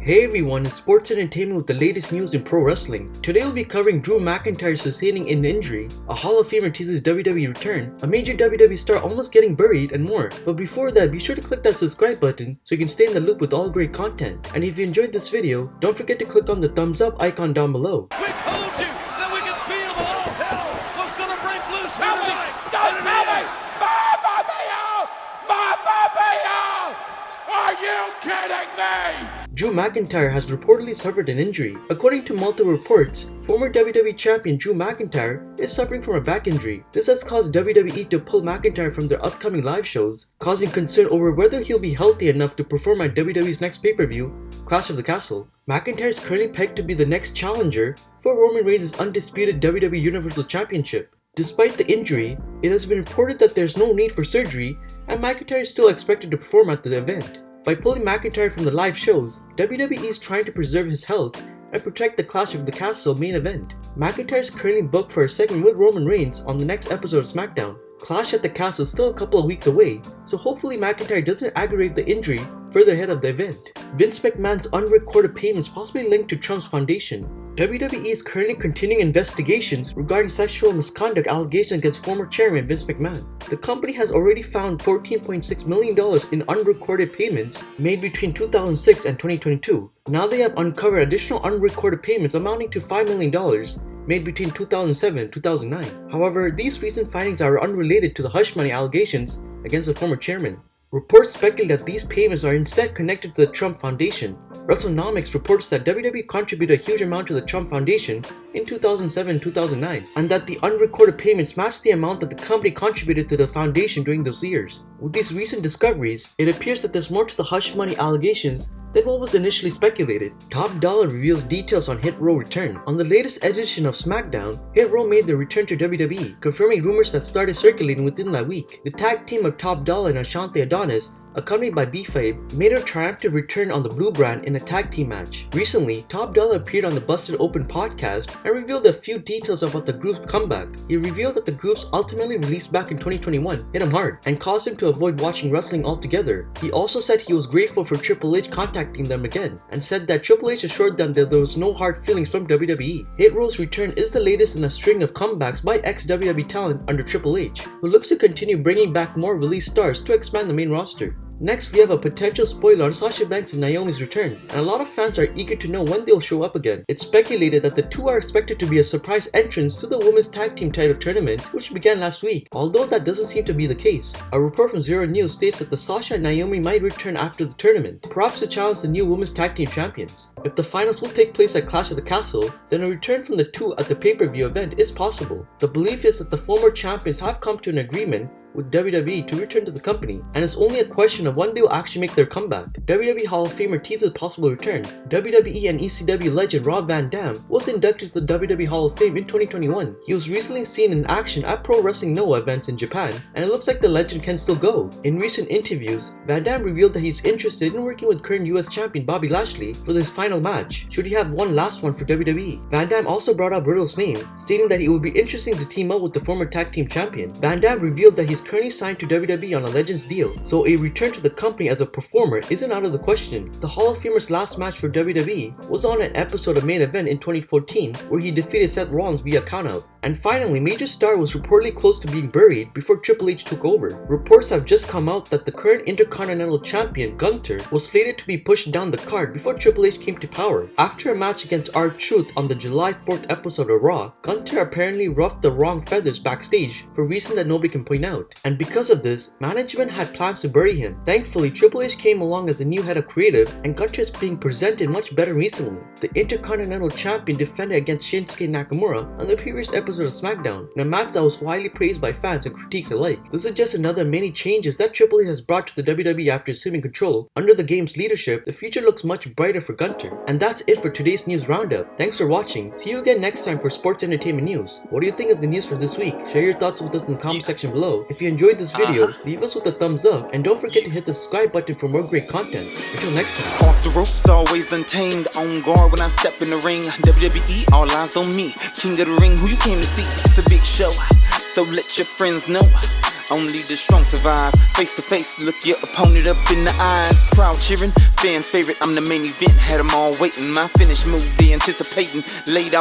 Hey everyone, it's Sports Entertainment with the latest news in pro wrestling. Today we'll be covering Drew McIntyre sustaining an injury, a Hall of Famer teases WWE return, a major WWE star almost getting buried, and more. But before that, be sure to click that subscribe button so you can stay in the loop with all great content. And if you enjoyed this video, don't forget to click on the thumbs up icon down below. We told you that we could feel all hell was gonna break loose here tonight. Don't tell me! Mamma mia! Mamma mia! Are you kidding me? Drew McIntyre has reportedly suffered an injury. According to multiple reports, former WWE champion Drew McIntyre is suffering from a back injury. This has caused WWE to pull McIntyre from their upcoming live shows, causing concern over whether he'll be healthy enough to perform at WWE's next pay-per-view, Clash of the Castle. McIntyre is currently pegged to be the next challenger for Roman Reigns' undisputed WWE Universal Championship. Despite the injury, it has been reported that there's no need for surgery and McIntyre is still expected to perform at the event. By pulling McIntyre from the live shows, WWE is trying to preserve his health and protect the Clash of the Castle main event. McIntyre is currently booked for a segment with Roman Reigns on the next episode of SmackDown. Clash at the Castle is still a couple of weeks away, so hopefully McIntyre doesn't aggravate the injury further ahead of the event. Vince McMahon's unrecorded payments possibly linked to Trump's foundation. WWE is currently continuing investigations regarding sexual misconduct allegations against former chairman Vince McMahon. The company has already found $14.6 million in unrecorded payments made between 2006 and 2022. Now they have uncovered additional unrecorded payments amounting to $5 million made between 2007 and 2009. However, these recent findings are unrelated to the hush money allegations against the former chairman. Reports speculate that these payments are instead connected to the Trump Foundation. WrestleNomics reports that WWE contributed a huge amount to the Trump Foundation in 2007 and 2009, and that the unrecorded payments match the amount that the company contributed to the foundation during those years. With these recent discoveries, it appears that there's more to the hush money allegations than what was initially speculated. Top Dollar reveals details on Hit Row return. On the latest edition of SmackDown, Hit Row made their return to WWE, confirming rumors that started circulating within that week. The tag team of Top Dollar and Ashante Adonis, accompanied by B-Fabe, made a triumphant return on the Blue Brand in a tag team match. Recently, Top Dollar appeared on the Busted Open podcast and revealed a few details about the group's comeback. He revealed that the group's ultimately released back in 2021 hit him hard and caused him to avoid watching wrestling altogether. He also said he was grateful for Triple H contacting them again and said that Triple H assured them that there was no hard feelings from WWE. Hit Row's return is the latest in a string of comebacks by ex-WWE talent under Triple H, who looks to continue bringing back more released stars to expand the main roster. Next, we have a potential spoiler on Sasha Banks and Naomi's return, and a lot of fans are eager to know when they'll show up again. It's speculated that the two are expected to be a surprise entrance to the Women's Tag Team title tournament, which began last week, although that doesn't seem to be the case. A report from Zero News states that the Sasha and Naomi might return after the tournament, perhaps to challenge the new Women's Tag Team champions. If the finals will take place at Clash of the Castle, then a return from the two at the pay-per-view event is possible. The belief is that the former champions have come to an agreement with WWE to return to the company, and it's only a question of when they will actually make their comeback. WWE Hall of Famer teases possible return. WWE and ECW legend Rob Van Dam was inducted to the WWE Hall of Fame in 2021. He was recently seen in action at Pro Wrestling Noah events in Japan, and it looks like the legend can still go. In recent interviews, Van Dam revealed that he's interested in working with current US champion Bobby Lashley for this final match, should he have one last one for WWE. Van Dam also brought up Riddle's name, stating that it would be interesting to team up with the former tag team champion. Van Dam revealed that he's currently signed to WWE on a Legends deal, so a return to the company as a performer isn't out of the question. The Hall of Famer's last match for WWE was on an episode of Main Event in 2014 where he defeated Seth Rollins via countout. And finally, Major Star was reportedly close to being buried before Triple H took over. Reports have just come out that the current Intercontinental Champion Gunther was slated to be pushed down the card before Triple H came to power. After a match against R-Truth on the July 4th episode of Raw, Gunther apparently ruffed the wrong feathers backstage for reasons that nobody can point out. And because of this, management had plans to bury him. Thankfully, Triple H came along as the new head of creative, and Gunther is being presented much better recently. The Intercontinental Champion defended against Shinsuke Nakamura on the previous episode of SmackDown, in a match that was widely praised by fans and critiques alike. This is just another many changes that Triple H has brought to the WWE after assuming control. Under the game's leadership, the future looks much brighter for Gunther. And that's it for today's news roundup. Thanks for watching. See you again next time for Sports Entertainment News. What do you think of the news for this week? Share your thoughts with us in the comment section below. If you enjoyed this video, leave us with a thumbs up, and don't forget to hit the subscribe button for more great content. Until next time. Off the ropes, always untamed, on guard when I step in the ring. WWE, all eyes on me. King of the ring, who you came to see? It's a big show, so let your friends know. Only the strong survive. Face to face, look your opponent up in the eyes. Crowd cheering, fan favorite, I'm the main event. Had them all waiting. My finish move, they anticipating. Laid out